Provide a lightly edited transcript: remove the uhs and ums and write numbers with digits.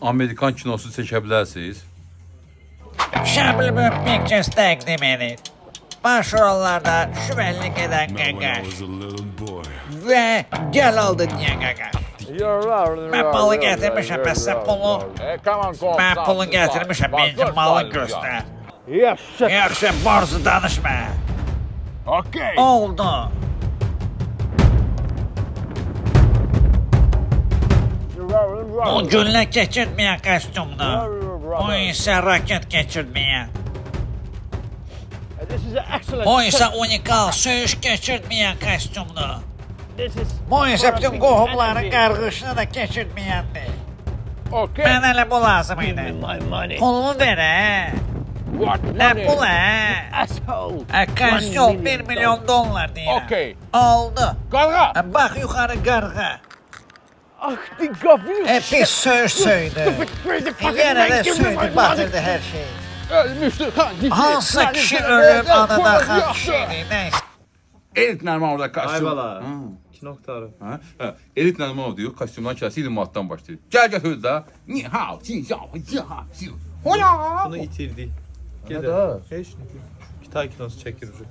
Amerikan kinosu çəkə bilərsiniz. Şamil Pictures təqdim edir. Başrollarda şübhəlik edən When I Qaqaş was a little boy. və gəl aldı deyən Qaqaş. Mən malı gətirmişəm, bəs sən pulu? Mən pulu gətirmişəm, məncə malı göstər. Yaxşı, borcu danışma. Oldu. O güllə keçirtməyən kostyumdur. O isə raket keçirtməyən. O isə unikal söyüş keçirtməyən kostyumdur. Bu isə bütün qohumların qarğışını da keçirtməyəndir. Mən elə bu lazım idi. Pulumu ver, hə? Nə pul, hə? Kostyum $1 milyon deyir. Oldu. Bax yuxarı qarğa. Pis söyüş söydü. Yenə də söydü, batırdı hər şeyi. Hansı kişi ölüb adı da xan kişiydi, neyse. Elit Nərmanov kostyum. Ayvala. Kino qurtarı. Elit Nərmanov diyor, kostyumdan kəsi 20 manatdan başlayır. Gəl götür də. Ni hao, jin xiao, jin ha, jin. Hola. Bunu itirdik. Gedək. Heç nə. Kitay kinosu çəkirik.